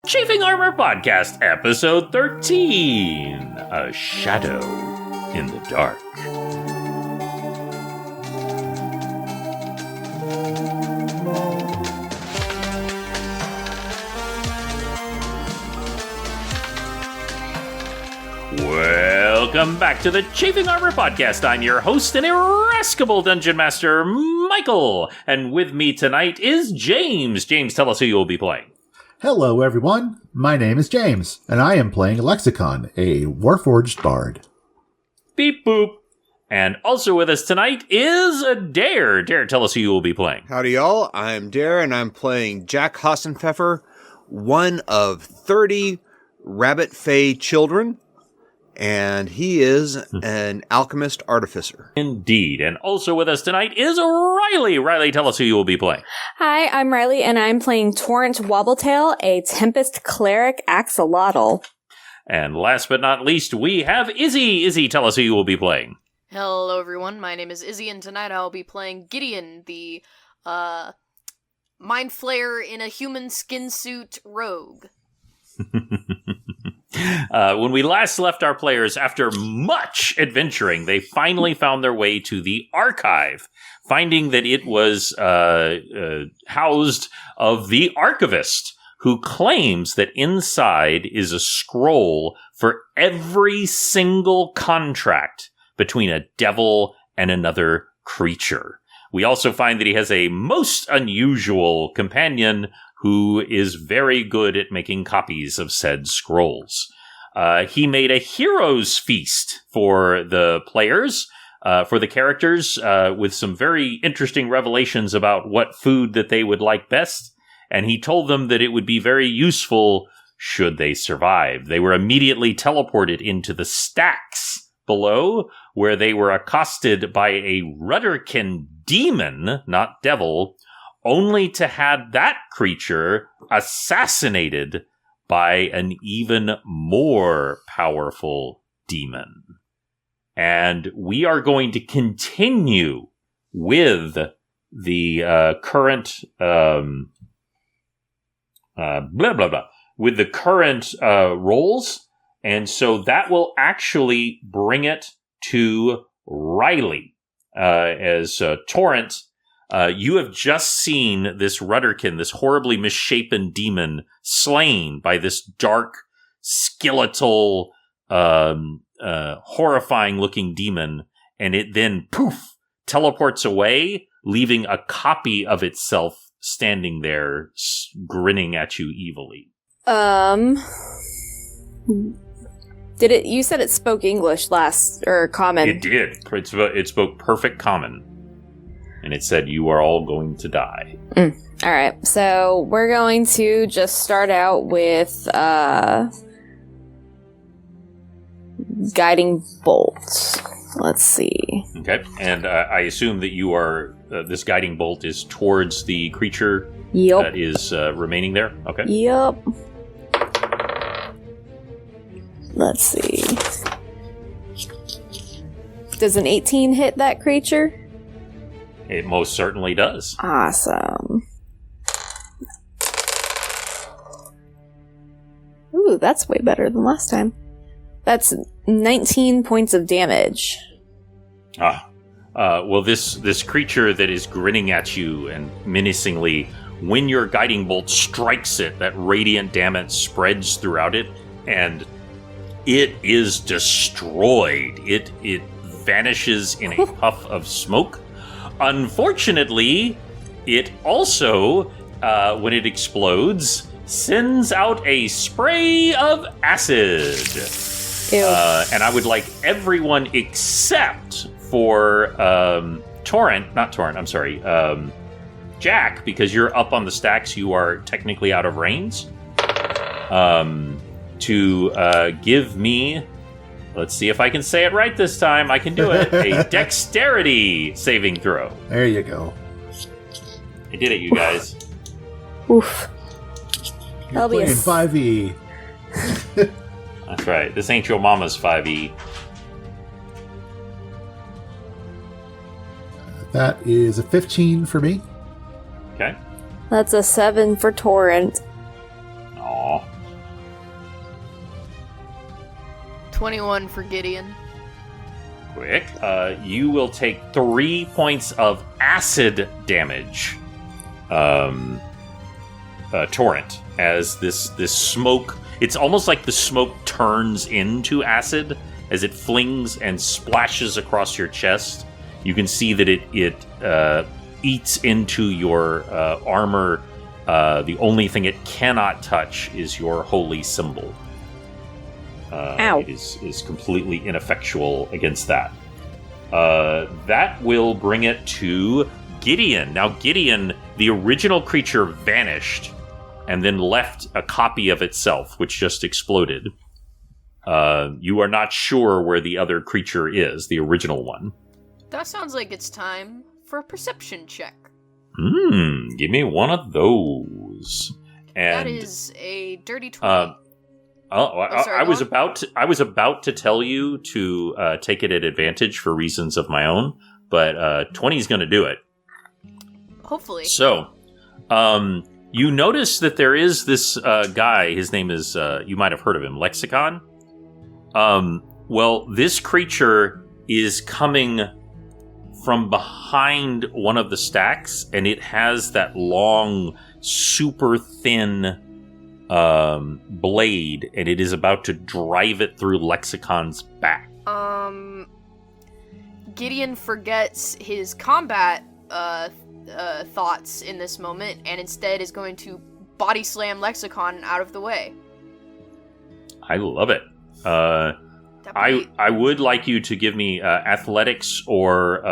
Chafing Armor Podcast, episode 13, A Shadow in the Dark. Welcome back to the Chafing Armor Podcast. I'm your host and irascible Dungeon Master, Michael. And with me tonight is James. James, tell us who you will be playing. Hello, everyone. My name is James, and I am playing Lexicon, a warforged bard. Beep boop. And also with us tonight is Dare. Dare, tell us who you will be playing. Howdy, y'all. I'm Dare, and I'm playing Jack Hasenpfefffer, one of 30 rabbit fae children. And he is an alchemist artificer. Indeed. And also with us tonight is Riley. Riley, tell us who you will be playing. Hi, I'm Riley, and I'm playing Torrent Wobbletail, a Tempest cleric Axolotl. And last but not least, we have Izzy. Izzy, tell us who you will be playing. Hello, everyone. My name is Izzy, and tonight I'll be playing Gideon, the mind flayer in a human skin suit rogue. When we last left our players, after much adventuring, they finally found their way to the archive, finding that it was housed of the archivist, who claims that inside is a scroll for every single contract between a devil and another creature. We also find that he has a most unusual companion who is very good at making copies of said scrolls. He made a hero's feast for the players, for the characters, with some very interesting revelations about what food that they would like best, and he told them that it would be very useful should they survive. They were immediately teleported into the stacks below, where they were accosted by a Rudderkin demon, not devil, only to have that creature assassinated by an even more powerful demon. And we are going to continue with the current with the current roles, and so that will actually bring it to Riley as Torrent. You have just seen this Rudderkin, this horribly misshapen demon, slain by this dark, skeletal, horrifying-looking demon, and it then, poof, teleports away, leaving a copy of itself standing there, grinning at you evilly. You said it spoke English last, or common? It did. It spoke perfect common. And it said, "You are all going to die." All right, so we're going to just start out with guiding bolts. Let's see. Okay, and I assume that you are this guiding bolt is towards the creature that is remaining there. Okay. Yep. Let's see. Does an 18 hit that creature? It most certainly does. Awesome. Ooh, that's way better than last time. That's 19 points of damage. Well, this creature that is grinning at you and menacingly, when your guiding bolt strikes it, that radiant damage spreads throughout it, and it is destroyed. It vanishes in a puff of smoke. Unfortunately, it also, when it explodes, sends out a spray of acid. Ew. And I would like everyone except for Jack, because you're up on the stacks, you are technically out of range, to give me, let's see if I can say it right this time. I can do it. A dexterity saving throw. There you go. I did it, you guys. Oof. You're playing 5e. That's right. This ain't your mama's 5e. That is a 15 for me. Okay. That's a 7 for Torrent. Aw. 21 for Gideon. Quick. You will take 3 points of acid damage, Torrent, as this smoke. It's almost like the smoke turns into acid as it flings and splashes across your chest. You can see that it eats into your armor. The only thing it cannot touch is your holy symbol. Ow. It is completely ineffectual against that. That will bring it to Gideon. Now, Gideon, the original creature, vanished and then left a copy of itself, which just exploded. You are not sure where the other creature is, the original one. That sounds like it's time for a perception check. Give me one of those. And that is a dirty 20. Sorry, I was about to tell you to take it at advantage for reasons of my own, but 20 is going to do it. Hopefully. So, you notice that there is this guy. His name is you might have heard of him, Lexicon. Well, this creature is coming from behind one of the stacks, and it has that long, super thin blade, and it is about to drive it through Lexicon's back. Gideon forgets his combat thoughts in this moment, and instead is going to body slam Lexicon out of the way. I love it. I would like you to give me athletics or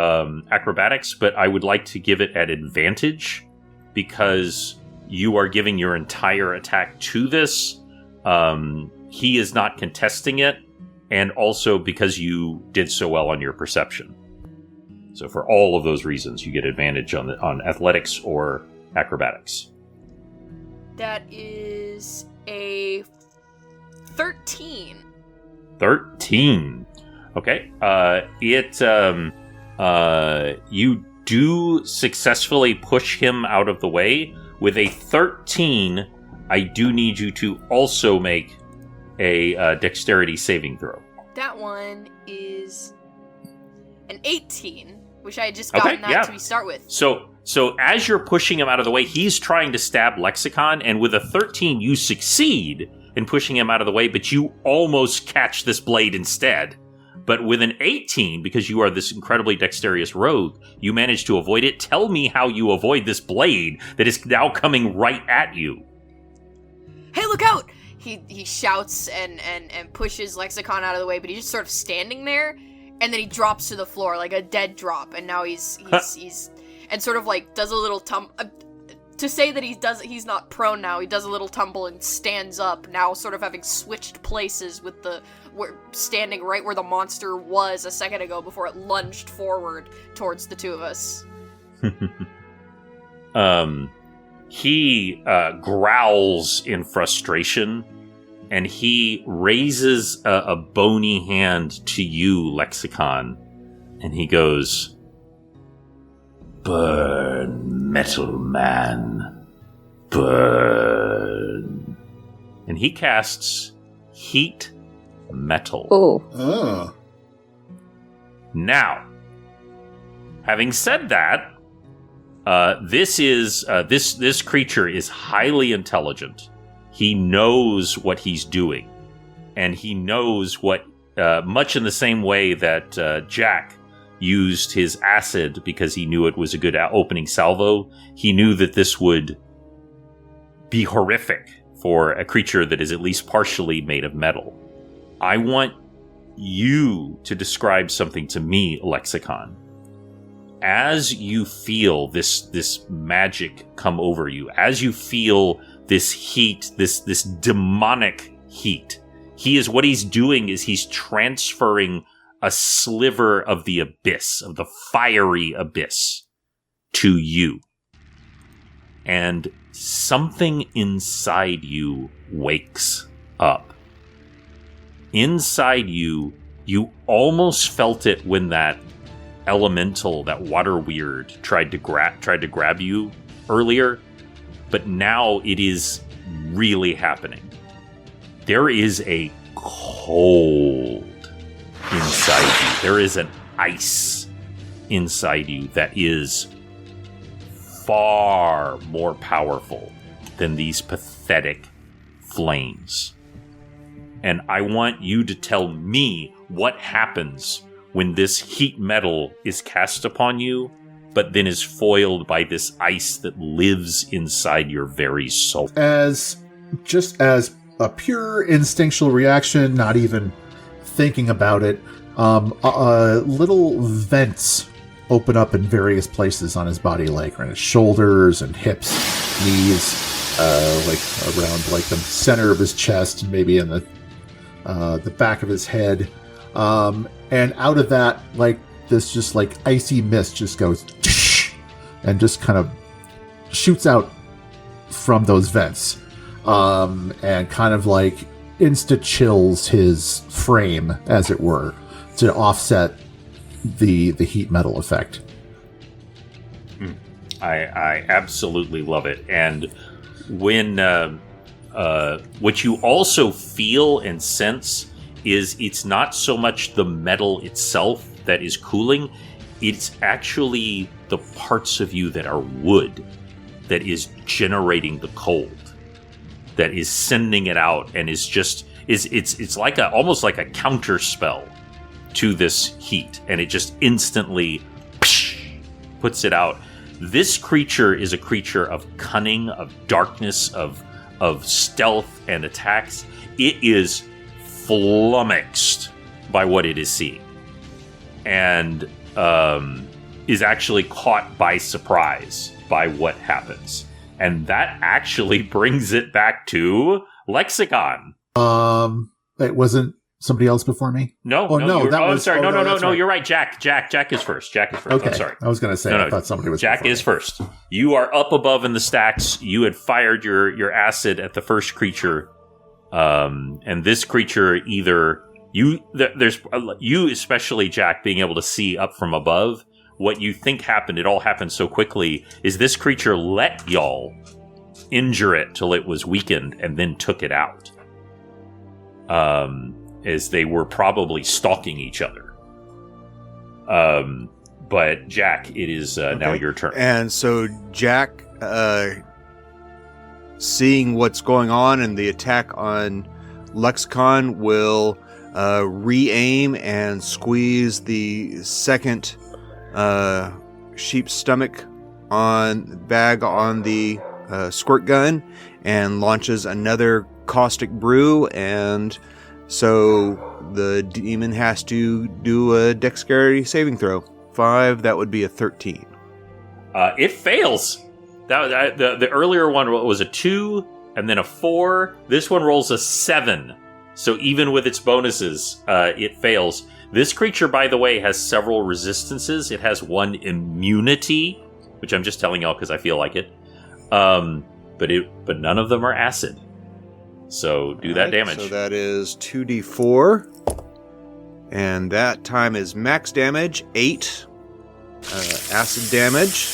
acrobatics, but I would like to give it at advantage because you are giving your entire attack to this. He is not contesting it, and also because you did so well on your perception. So for all of those reasons, you get advantage on athletics or acrobatics. That is a 13. 13. Okay. You do successfully push him out of the way. With a 13, I do need you to also make a dexterity saving throw. That one is an 18, which I had just gotten to start with. So as you're pushing him out of the way, he's trying to stab Lexicon, and with a 13, you succeed in pushing him out of the way, but you almost catch this blade instead. But with an 18, because you are this incredibly dexterous rogue, you manage to avoid it. Tell me how you avoid this blade that is now coming right at you. Hey, look out! He shouts and pushes Lexicon out of the way, but he's just sort of standing there, and then he drops to the floor like a dead drop, and now he's and sort of like does a little to say that he's not prone now, he does a little tumble and stands up, now sort of having switched places with standing right where the monster was a second ago before it lunged forward towards the two of us. He growls in frustration, and he raises a bony hand to you, Lexicon, and he goes, "Burn, metal man, burn." And he casts heat metal. Oh. Now, having said that, this creature is highly intelligent. He knows what he's doing, and he knows what, much in the same way that Jack used his acid because he knew it was a good opening salvo. He knew that this would be horrific for a creature that is at least partially made of metal. I want you to describe something to me, Lexicon. As you feel this magic come over you, as you feel this heat, this demonic heat, what he's doing is he's transferring a sliver of the abyss, of the fiery abyss, to you. And something inside you wakes up. Inside you, you almost felt it when that elemental, that water weird, tried to grab you earlier, but now it is really happening. There is a cold inside you. There is an ice inside you that is far more powerful than these pathetic flames. And I want you to tell me what happens when this heat metal is cast upon you, but then is foiled by this ice that lives inside your very soul. Just as a pure instinctual reaction, not even thinking about it, little vents open up in various places on his body, like around his shoulders and hips, knees, like around like the center of his chest, maybe in the back of his head. And out of that, like this just like icy mist just goes and just kind of shoots out from those vents. And kind of like insta-chills his frame, as it were, to offset the heat metal effect. I absolutely love it. And when what you also feel and sense is it's not so much the metal itself that is cooling, it's actually the parts of you that are wood that is generating the cold, that is sending it out, and it's like almost like a counter spell to this heat, and it just instantly puts it out. This creature is a creature of cunning, of darkness, of stealth and attacks. It is flummoxed by what it is seeing, and is actually caught by surprise by what happens. And that actually brings it back to Lexicon. It wasn't somebody else before me? No. I'm sorry. No. You're right. Jack is first. Okay. I'm sorry. I was going to say, I thought somebody was Jack is first. You are up above in the stacks. You had fired your acid at the first creature. And this creature you, especially Jack, being able to see up from above, what you think happened, it all happened so quickly, is this creature let y'all injure it till it was weakened and then took it out. As they were probably stalking each other. But Jack, it is now your turn. And so Jack, seeing what's going on and the attack on Lexicon, will re-aim and squeeze the second sheep's stomach bag on the squirt gun and launches another caustic brew, and so the demon has to do a dexterity saving throw. 5, that would be a 13. It fails. The earlier one was a 2 and then a 4. This one rolls a 7. So even with its bonuses, it fails. This creature, by the way, has several resistances. It has one immunity, which I'm just telling y'all because I feel like it. But none of them are acid. So do that damage. So that is 2d4. And that time is max damage, 8 acid damage.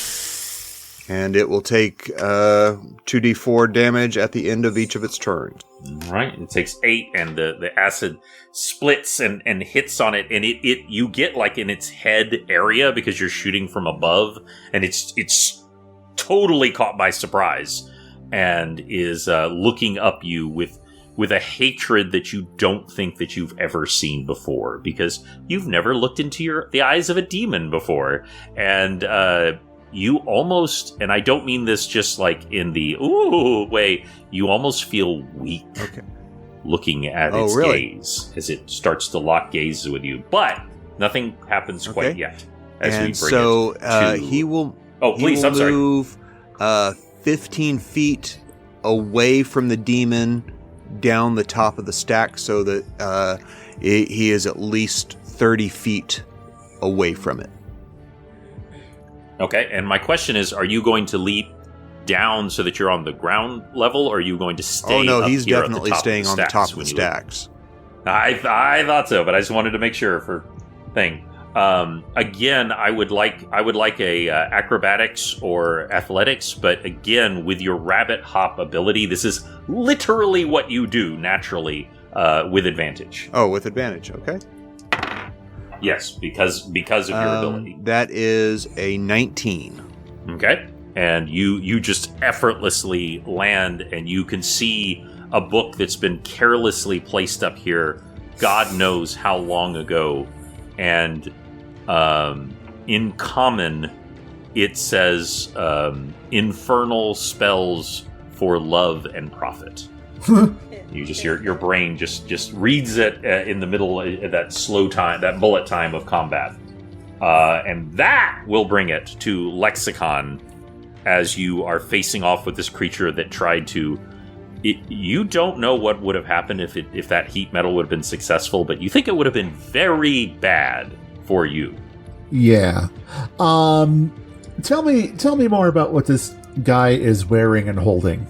And it will take 2d4 damage at the end of each of its turns. Right. It takes 8, and the acid splits and hits on it, and you get like in its head area because you're shooting from above, and it's totally caught by surprise and is looking up you with a hatred that you don't think that you've ever seen before, because you've never looked into the eyes of a demon before. And you almost, and I don't mean this just like in the ooh way, you almost feel weak looking at its gaze as it starts to lock gaze with you. But nothing happens quite yet. He will move 15 feet away from the demon down the top of the stack, so that he is at least 30 feet away from it. Okay, and my question is, are you going to leap down so that you're on the ground level, or are you going to stay he's definitely staying on the top of the stacks. I thought so, but I just wanted to make sure for thing. Again, I would like a acrobatics or athletics, but again, with your rabbit hop ability, this is literally what you do naturally. with advantage. Oh, with advantage. Okay. Yes, because of your ability. That is a 19. Okay. And you just effortlessly land, and you can see a book that's been carelessly placed up here, God knows how long ago. And in common, it says infernal spells for love and profit. You just your brain just reads it in the middle of that slow time, that bullet time of combat, and that will bring it to Lexicon as you are facing off with this creature that tried to. You don't know what would have happened if that heat metal would have been successful, but you think it would have been very bad for you. Yeah. Tell me more about what this guy is wearing and holding.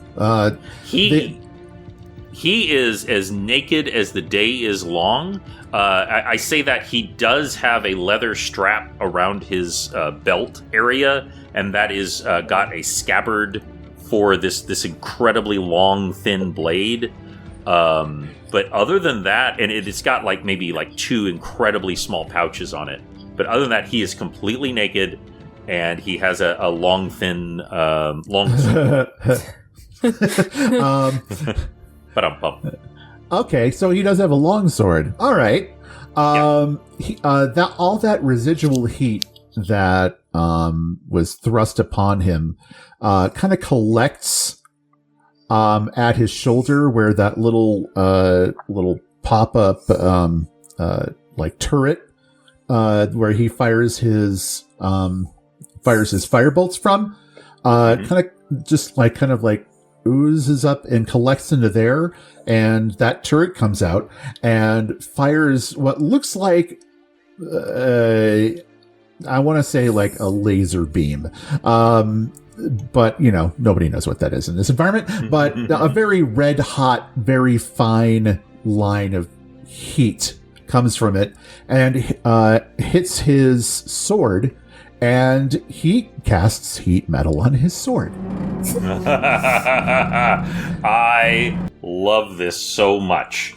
He is as naked as the day is long. I say that he does have a leather strap around his belt area, and that is got a scabbard for this incredibly long, thin blade. But other than that, and it's got maybe two incredibly small pouches on it. But other than that, he is completely naked, and he has a long, thin, long sword. Okay, so he does have a long sword. All right. All that residual heat that was thrust upon him kind of collects at his shoulder, where that little pop-up turret where he fires his firebolts from, kind of oozes up and collects into there, and that turret comes out and fires what looks like I want to say a laser beam, but nobody knows what that is in this environment. But a very red hot, very fine line of heat comes from it and hits his sword, and he casts heat metal on his sword. I love this so much.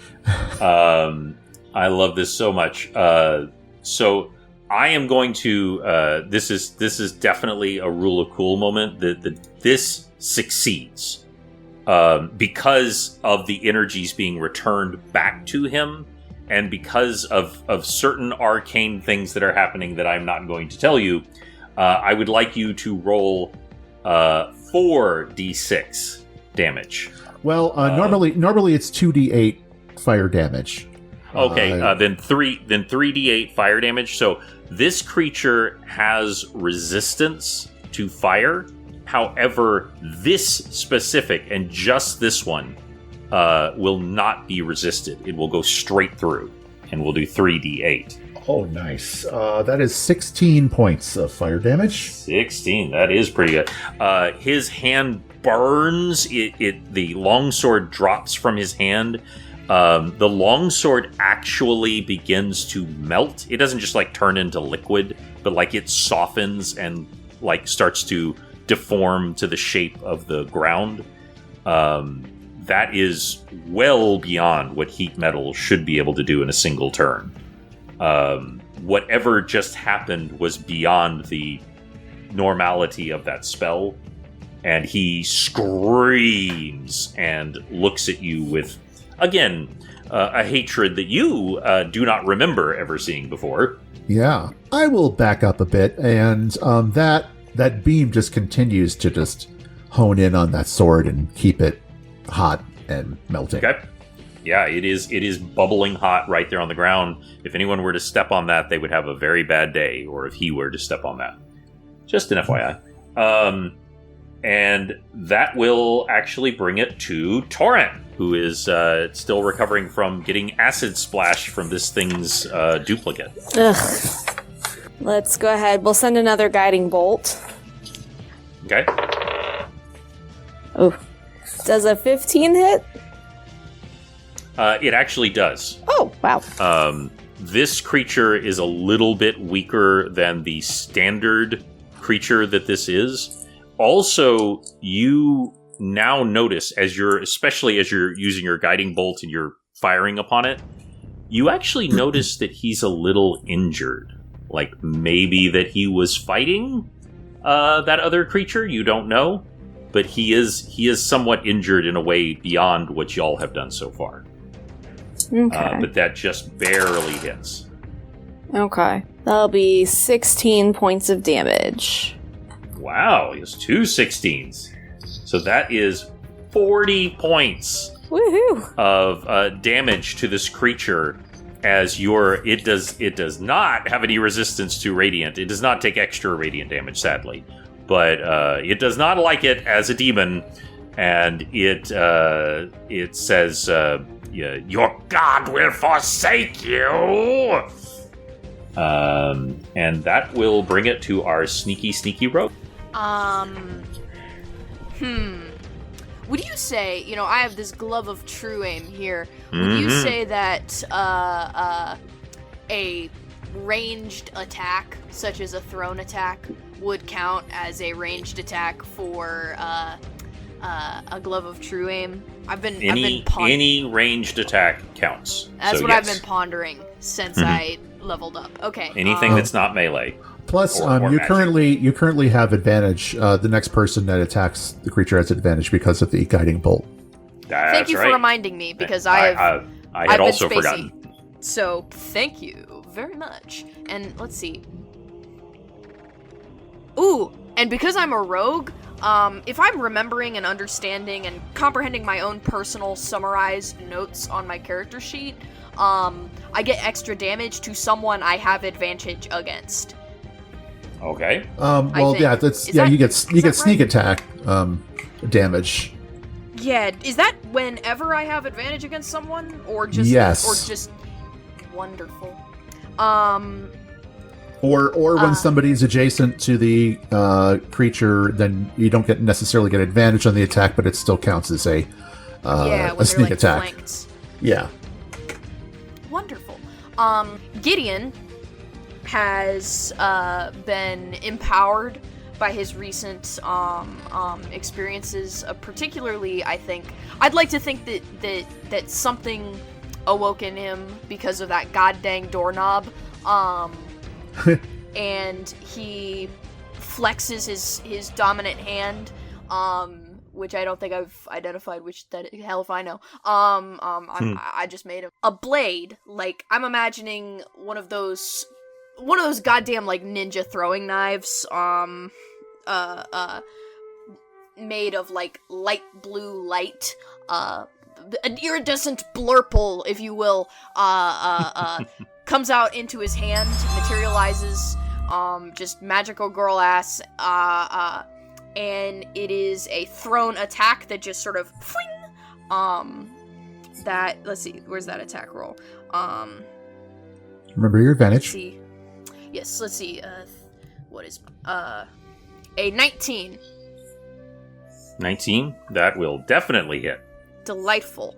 So I am going to. This is definitely a rule of cool moment. This succeeds because of the energies being returned back to him, and because of certain arcane things that are happening that I'm not going to tell you. I would like you to roll 4d6 damage. Well, normally it's 2d8 fire damage. Okay, then 3d8 fire damage. So this creature has resistance to fire. However, this specific and just this one will not be resisted. It will go straight through, and we'll do 3d8. Oh, nice. That is 16 points of fire damage. 16. That is pretty good. His hand burns. The longsword drops from his hand. The longsword actually begins to melt. It doesn't just turn into liquid, but it softens and starts to deform to the shape of the ground. That is well beyond what heat metal should be able to do in a single turn. Whatever just happened was beyond the normality of that spell, and he screams and looks at you with, again, a hatred that you do not remember ever seeing before. Yeah, I will back up a bit, and that beam just continues to just hone in on that sword and keep it hot and melting. Okay. Yeah, it is bubbling hot right there on the ground. If anyone were to step on that, they would have a very bad day, or if he were to step on that. Just an FYI. And that will actually bring it to Torrent, who is still recovering from getting acid splashed from this thing's duplicate. Ugh. Let's go ahead. We'll send another guiding bolt. Okay. Oh. Does a 15 hit? It actually does. Oh, wow. This creature is a little bit weaker than the standard creature that this is. Also, you now notice, especially as you're using your guiding bolt and you're firing upon it, you actually notice that he's a little injured. Like maybe that he was fighting that other creature. You don't know, but he is somewhat injured in a way beyond what y'all have done so far. Okay. But that just barely hits. Okay. That'll be 16 points of damage. Wow, he has 2 16s. So that is 40 points Woohoo! of damage to this creature. As it does not have any resistance to radiant. It does not take extra radiant damage, sadly, but it does not like it as a demon, and it says, "Your god will forsake you." And that will bring it to our sneaky rogue. Would you say, I have this glove of true aim here. Would you say that a ranged attack, such as a thrown attack, would count as a ranged attack for a glove of true aim? I've been any ranged attack counts. That's so what yes. I've been pondering since I leveled up. Okay. Anything that's not melee. Plus, or you magic. currently have advantage. The next person that attacks the creature has advantage because of the guiding bolt. That's thank you right. for reminding me, because I I've had also been spacey. forgotten. So thank you very much. And let's see. Ooh, and because I'm a rogue, if I'm remembering and understanding and comprehending my own personal summarized notes on my character sheet, I get extra damage to someone I have advantage against. Okay. You get sneak attack damage. Yeah, is that whenever I have advantage against someone, or just Yes. or just wonderful? Or when somebody's adjacent to the creature, then you don't necessarily get advantage on the attack, but it still counts as a sneak attack. Flanked. Yeah. Wonderful. Gideon has been empowered by his recent experiences. Particularly, I'd like to think that something awoke in him because of that goddamn doorknob. And he flexes his dominant hand, which I don't think I've identified, which that hell if I know. I just made a blade. Like, I'm imagining one of those goddamn, like, ninja throwing knives, made of, like, light blue light, an iridescent blurple, if you will, comes out into his hand, materializes, just magical girl ass, and it is a thrown attack that just sort of fling, let's see, where's that attack roll? Remember your advantage. Let's see, what is, a 19. 19? That will definitely hit. Delightful.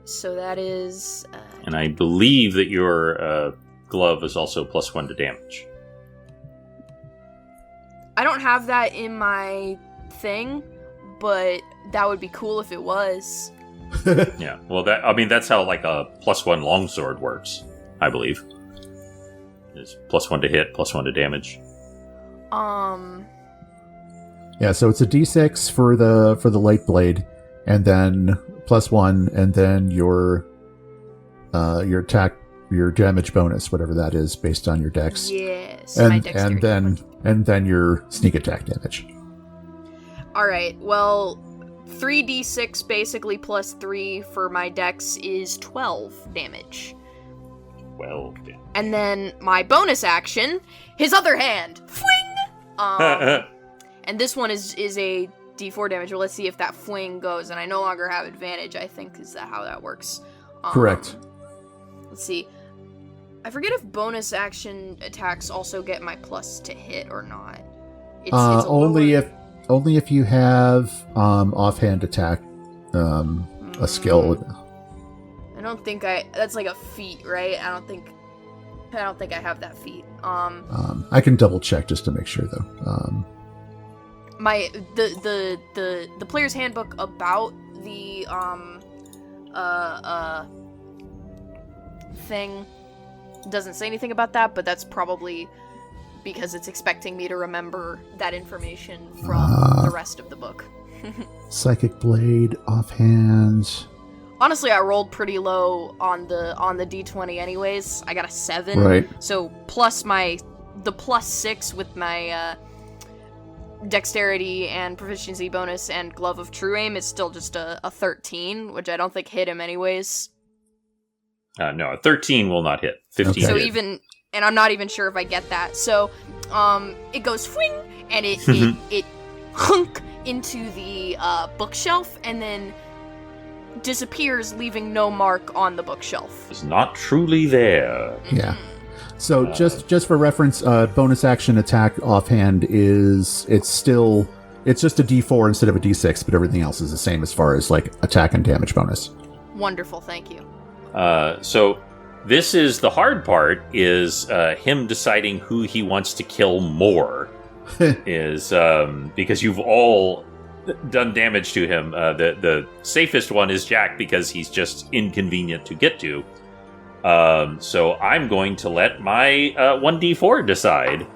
So that is... and I believe that your glove is also +1 to damage. I don't have that in my thing, but that would be cool if it was. Yeah, well, that's how, like, a +1 longsword works, I believe. It's +1 to hit, +1 to damage. Yeah, so it's a d6 for the light blade, and then +1, and then your attack, your damage bonus, whatever that is, based on your dex. Yes, my dexterity. And then your sneak attack damage. All right. Well, 3d6 basically +3 for my dex is 12 damage. 12 damage. And then my bonus action, his other hand, fling. And this one is a d4 damage. Well, let's see if that fling goes, and I no longer have advantage. I think is that how that works. Correct. Let's see. I forget if bonus action attacks also get my plus to hit or not. It's only if you have offhand attack, a skill. I don't think that's like a feat, right? I don't think I have that feat. I can double check just to make sure though. The player's handbook about the thing. Doesn't say anything about that, but that's probably because it's expecting me to remember that information from the rest of the book. Psychic blade, offhand. Honestly, I rolled pretty low on the D20 anyways. I got a 7. Right. So plus the +6 with my dexterity and proficiency bonus and glove of true aim is still just a 13, which I don't think hit him anyways. No, a 13 will not hit. 15 So hit. even, and I'm not even sure if I get that. So, it goes swing, and it hunk into the bookshelf, and then disappears, leaving no mark on the bookshelf. It's not truly there. Yeah. So just for reference, bonus action attack offhand it's just a D4 instead of a D6, but everything else is the same as far as like attack and damage bonus. Wonderful, thank you. So this is the hard part, is him deciding who he wants to kill more. Is because you've all done damage to him. The safest one is Jack, because he's just inconvenient to get to. So I'm going to let my 1d4 decide.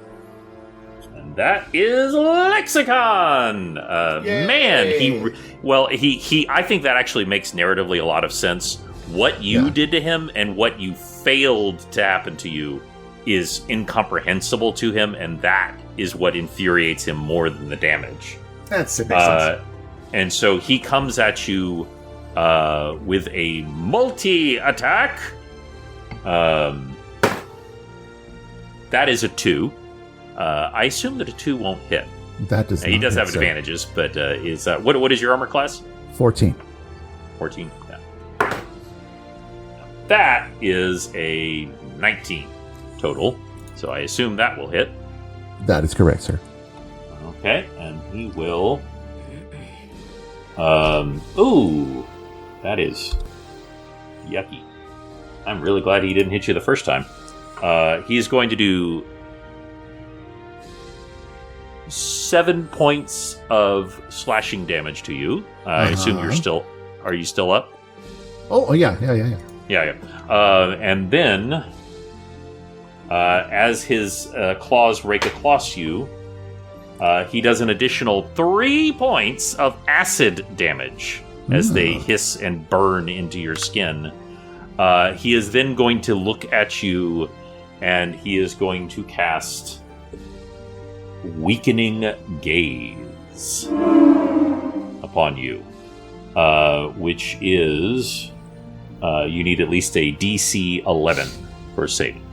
And that is Lexicon! Man, he I think that actually makes narratively a lot of sense. What you did to him and what you failed to happen to you is incomprehensible to him, and that is what infuriates him more than the damage. Makes sense. And so he comes at you with a multi-attack. That is a 2. I assume that a 2 won't hit. That does. He does hit, have advantages, but what is your armor class? 14. 14. Yeah. That is a 19 total. So I assume that will hit. That is correct, sir. Okay, and he will. Ooh, that is yucky. I'm really glad he didn't hit you the first time. He's going to do 7 points of slashing damage to you. I assume you're still. Are you still up? Oh yeah. Yeah. And then, as his claws rake across you, he does an additional 3 points of acid damage as they hiss and burn into your skin. He is then going to look at you, and he is going to cast Weakening Gaze upon you, which is you need at least a DC 11 for saving.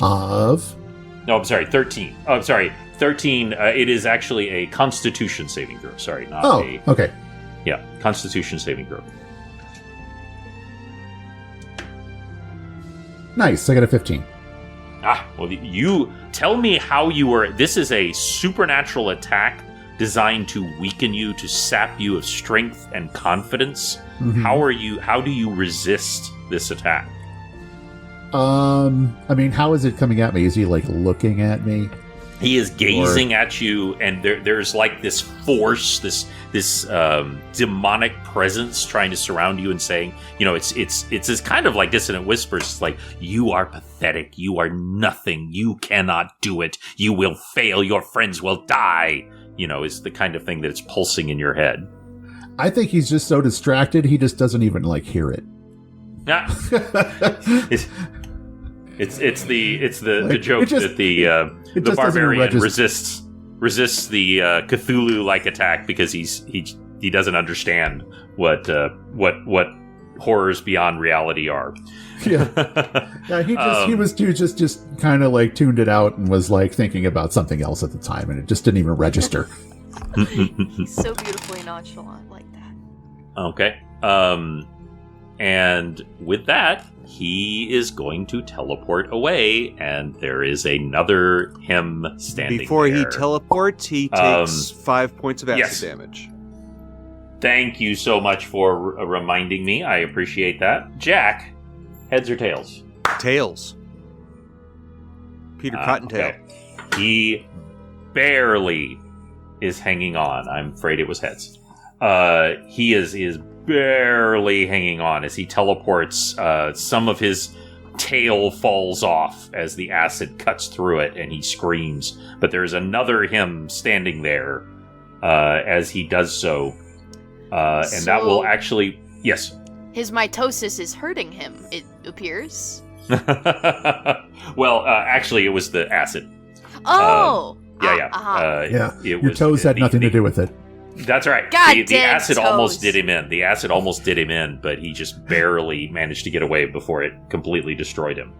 No, I'm sorry, 13. Oh, I'm sorry, 13. It is actually a Constitution saving throw. Sorry, not a... okay. Yeah, Constitution saving throw. Nice, I got a 15. Well, you tell me how you were... This is a supernatural attack designed to weaken you, to sap you of strength and confidence. Mm-hmm. How do you resist this attack? I mean, how is it coming at me? Is he, like, looking at me? He is gazing at you, and there's like this force, this demonic presence trying to surround you and saying, it's kind of like dissonant whispers. It's like, you are pathetic, you are nothing, you cannot do it, you will fail, your friends will die. Is the kind of thing that's pulsing in your head. I think he's just so distracted he just doesn't even hear it. Yeah. It's the joke that the barbarian resists the Cthulhu-like attack because he doesn't understand what horrors beyond reality are. Yeah, he was just kind of tuned it out and was thinking about something else at the time, and it just didn't even register. He's so beautifully nonchalant like that. Okay. And with that, he is going to teleport away, and there is another him standing Before there. he teleports, he takes 5 points of acid damage. Thank you so much for reminding me. I appreciate that. Jack, heads or tails? Tails. Peter Cottontail. Okay. He barely is hanging on. I'm afraid it was heads. He is barely hanging on as he teleports. Some of his tail falls off as the acid cuts through it, and he screams. But there's another him standing there as he does so. And that will actually... Yes? His mitosis is hurting him, it appears. Well, actually, it was the acid. Oh! Your toes had nothing to do with it. That's right. The acid almost did him in. The acid almost did him in, but he just barely managed to get away before it completely destroyed him.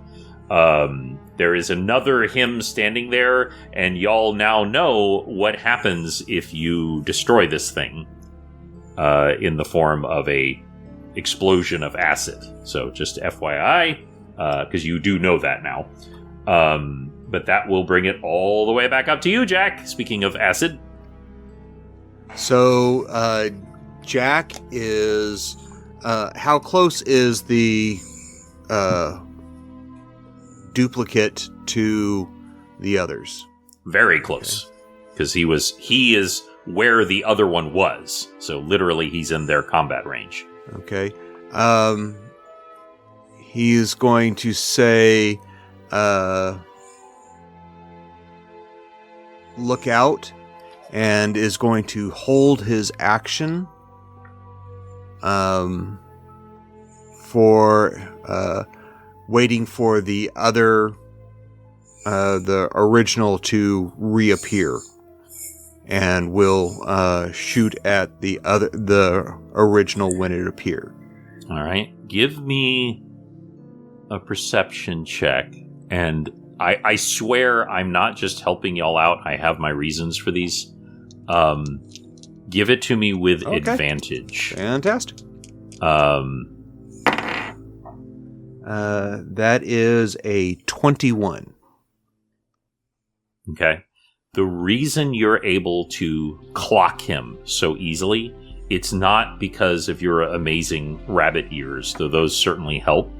There is another him standing there, and y'all now know what happens if you destroy this thing in the form of a explosion of acid. So just FYI, because you do know that now. But that will bring it all the way back up to you, Jack. Speaking of acid. So, Jack is... how close is the duplicate to the others? Very close. Because he is where the other one was. So literally he's in their combat range. Okay. He is going to say, look out, and is going to hold his action for waiting for the other, the original to reappear, and will shoot at the original when it appeared. All right, give me a perception check, and I swear I'm not just helping y'all out. I have my reasons for these. Give it to me with advantage. Fantastic. That is a 21. Okay. The reason you're able to clock him so easily, it's not because of your amazing rabbit ears, though those certainly help.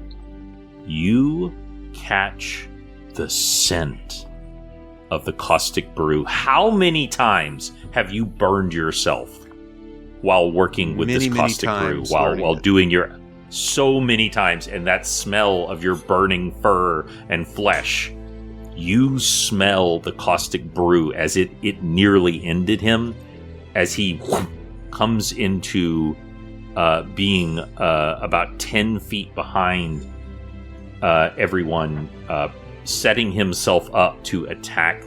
You catch the scent of the caustic brew. How many times have you burned yourself while working with this caustic brew? While doing your... So many times, and that smell of your burning fur and flesh, you smell the caustic brew as it nearly ended him, as he comes into being about 10 feet behind everyone, setting himself up to attack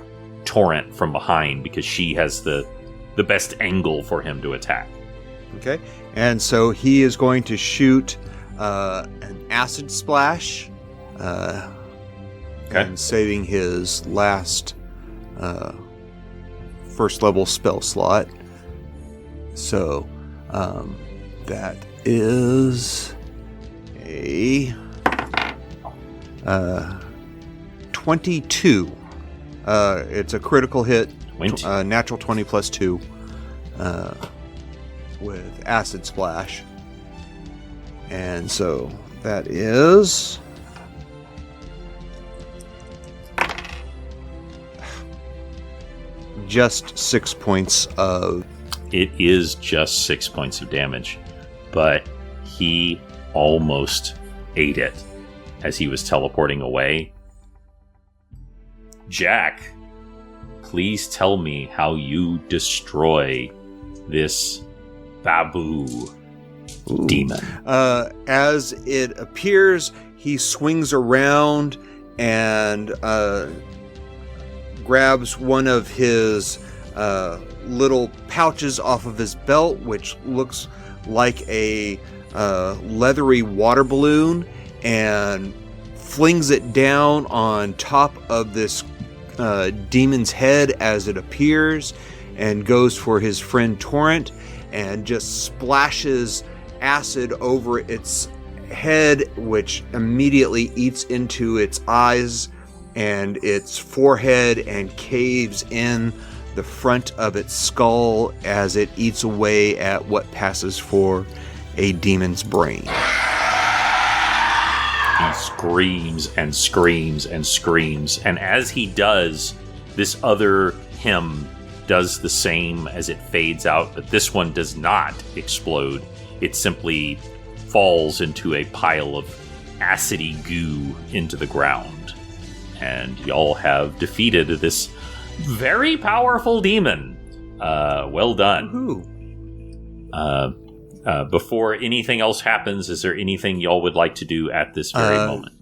Torrent from behind because she has the best angle for him to attack. Okay, and so he is going to shoot an acid splash, and saving his last first level spell slot. So that is a 22. It's a critical hit, natural 20 plus 2 with acid splash. And so that is just 6 points of... It is just 6 points of damage, but he almost ate it as he was teleporting away. Jack, please tell me how you destroy this babu demon. As it appears, he swings around and grabs one of his little pouches off of his belt, which looks like a leathery water balloon, and flings it down on top of this demon's head as it appears, and goes for his friend Torrent, and just splashes acid over its head, which immediately eats into its eyes and its forehead and caves in the front of its skull as it eats away at what passes for a demon's brain. He screams and screams and screams, and as he does, this other hymn does the same as it fades out, but this one does not explode. it simply falls into a pile of acidy goo into the ground. And y'all have defeated this very powerful demon. Well done. Before anything else happens, is there anything y'all would like to do at this very moment?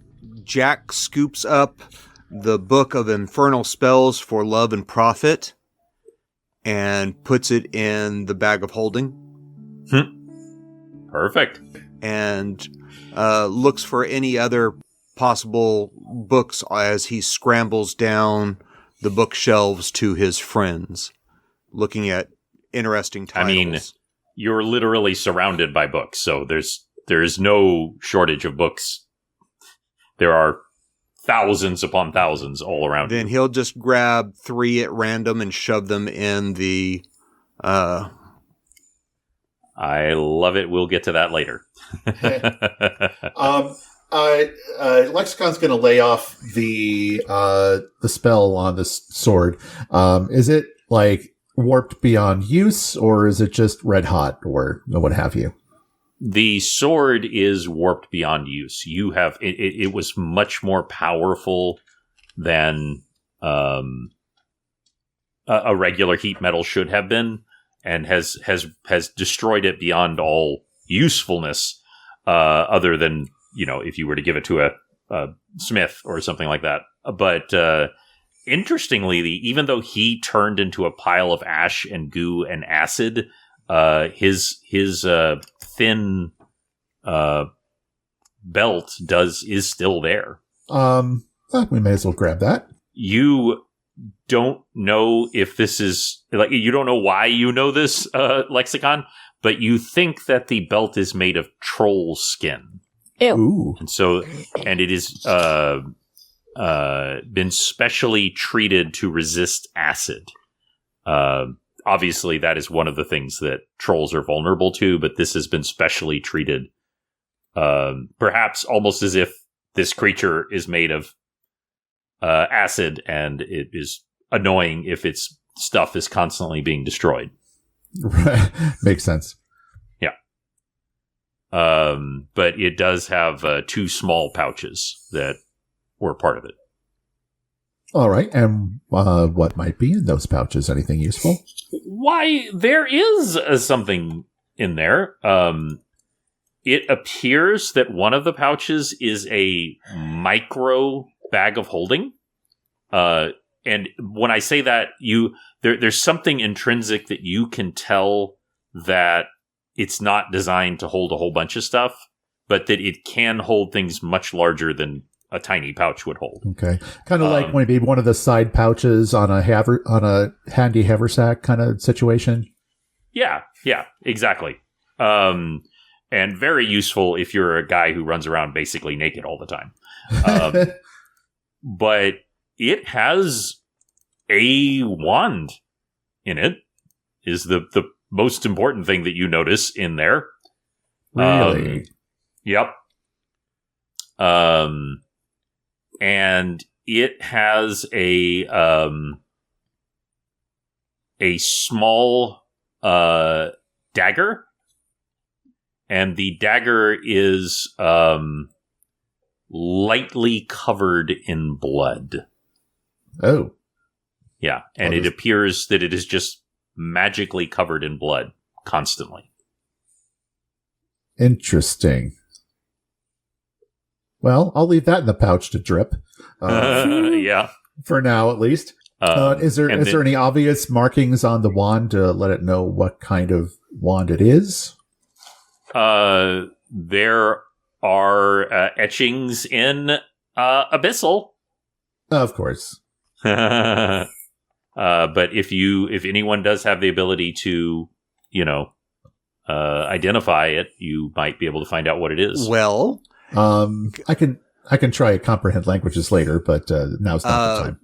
Jack scoops up the Book of Infernal Spells for Love and Profit and puts it in the bag of holding. Perfect. And looks for any other possible books as he scrambles down the bookshelves to his friends, looking at interesting titles. I mean, you're literally surrounded by books, so there's no shortage of books. There are thousands upon thousands all around. Then he'll just grab 3 at random and shove them in the... I love it. We'll get to that later. Lexicon's going to lay off the spell on this sword. Is it like warped beyond use, or is it just red hot, or what have you? The sword is warped beyond use. You have it was much more powerful than a regular heat metal should have been, and has destroyed it beyond all usefulness, other than, if you were to give it to a smith or something like that. But interestingly, even though he turned into a pile of ash and goo and acid, his thin belt is still there. We may as well grab that. You don't know if this is you don't know why you know this, Lexicon, but you think that the belt is made of troll skin. Ew. Ooh. And it is been specially treated to resist acid. Obviously, that is one of the things that trolls are vulnerable to, but this has been specially treated, perhaps almost as if this creature is made of acid, and it is annoying if its stuff is constantly being destroyed. Right. Makes sense. Yeah. But it does have 2 small pouches that were part of it. All right. And what might be in those pouches? Anything useful? Why, there is something in there. It appears that one of the pouches is a micro bag of holding. And when I say that, there's something intrinsic that you can tell that it's not designed to hold a whole bunch of stuff, but that it can hold things much larger than a tiny pouch would hold. Okay, kind of like maybe one of the side pouches on a handy haversack kind of situation. Yeah, exactly. And very useful if you're a guy who runs around basically naked all the time. But it has a wand in it, is the most important thing that you notice in there. Really? Yep. And it has a small dagger, and the dagger is lightly covered in blood. Oh. Yeah, and it appears that it is just magically covered in blood constantly. Interesting. Well, I'll leave that in the pouch to drip. Yeah. For now, at least. Is there any obvious markings on the wand to let it know what kind of wand it is? There are etchings in Abyssal. Of course. But if anyone does have the ability to, identify it, you might be able to find out what it is. Well, I can try comprehend languages later, but now's not the time.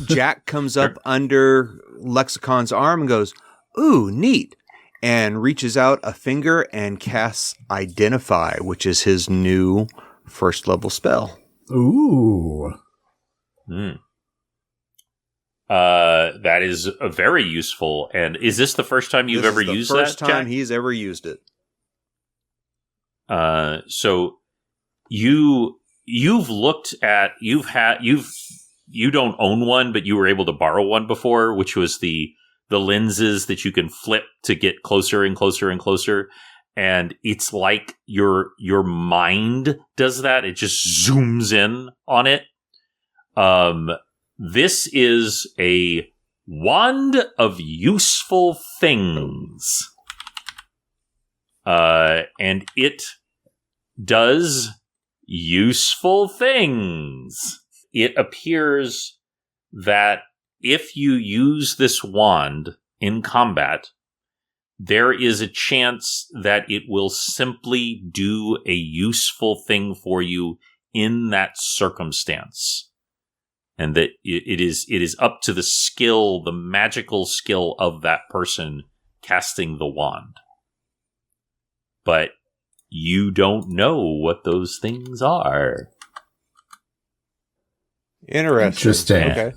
Jack comes up under Lexicon's arm and goes, "Ooh, neat," and reaches out a finger and casts Identify, which is his new 1st level spell. Ooh. That is very useful. And is this the first time you've ever used that? This is the first time Jack? he's ever used it. So you've looked at you don't own one, but you were able to borrow one before, which was the lenses that you can flip to get closer and closer and closer. And it's like your mind does that. It just zooms in on it. This is a wand of useful things. And it does useful things. It appears that if you use this wand in combat, there is a chance that it will simply do a useful thing for you in that circumstance. And that it is up to the magical skill of that person casting the wand. But you don't know what those things are. Interesting. Okay.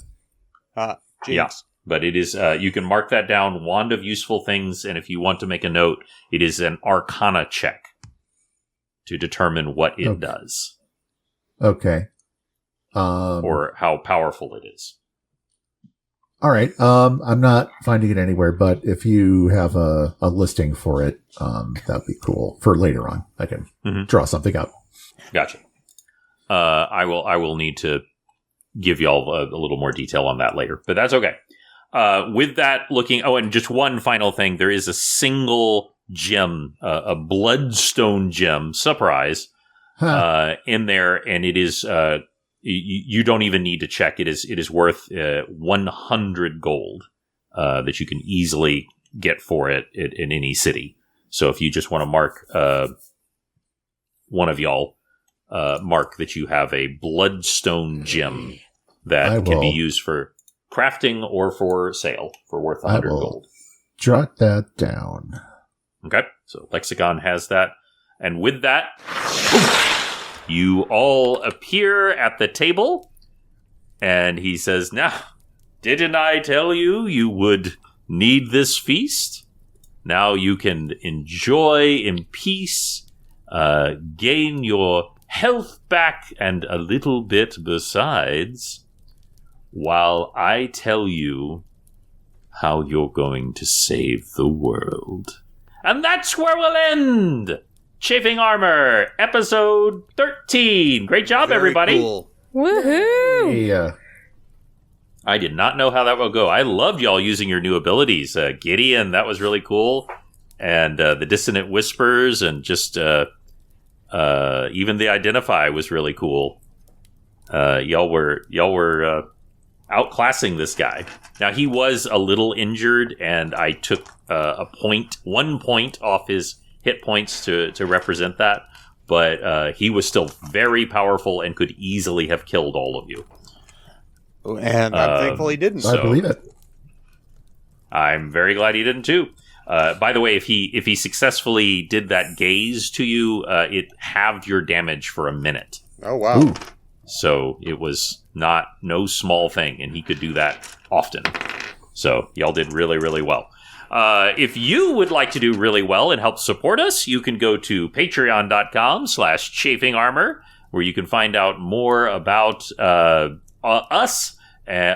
Yeah. But it is, you can mark that down, Wand of Useful Things, and if you want to make a note, it is an Arcana check to determine what it does. Okay. Or how powerful it is. All right. I'm not finding it anywhere, but if you have a listing for it, that'd be cool for later on. I can draw something up. Gotcha. I will need to give y'all a little more detail on that later, but that's okay. With that and just one final thing, there is a single gem, a bloodstone gem, surprise, in there, and it is, you don't even need to check. It is worth 100 gold, that you can easily get for it in any city. So if you just want to mark, one of y'all, mark that you have a bloodstone gem that can be used for crafting or for sale for worth 100 gold. Jot that down. Okay, so Lexicon has that. And with that, you all appear at the table, and he says, "Now, didn't I tell you you would need this feast? Now you can enjoy in peace, gain your health back and a little bit besides, while I tell you how you're going to save the world." And that's where we'll end Chafing Armor, episode 13. Great job, everybody. Cool. Woohoo! Yeah. I did not know how that would go. I loved y'all using your new abilities. Gideon, that was really cool. And the Dissonant Whispers and just even the Identify was really cool. Y'all were outclassing this guy. Now, he was a little injured, and I took 1 point off his hit points to represent that, but he was still very powerful and could easily have killed all of you. And I'm thankful he didn't. I believe it. I'm very glad he didn't too. By the way, if he successfully did that gaze to you, it halved your damage for a minute. Oh, wow. Ooh. So it was no small thing, and he could do that often. So y'all did really, really well. If you would like to do really well and help support us, you can go to patreon.com/chafingarmor, where you can find out more about us,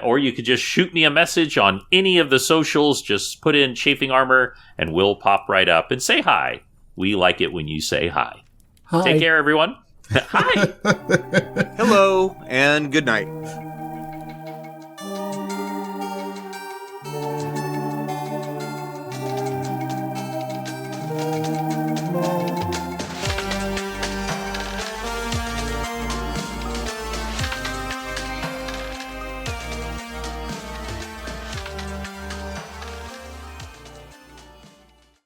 or you could just shoot me a message on any of the socials. Just put in Chafing Armor, and we'll pop right up and say hi. We like it when you say hi. Hi. Take care, everyone. Hi. Hello, and good night.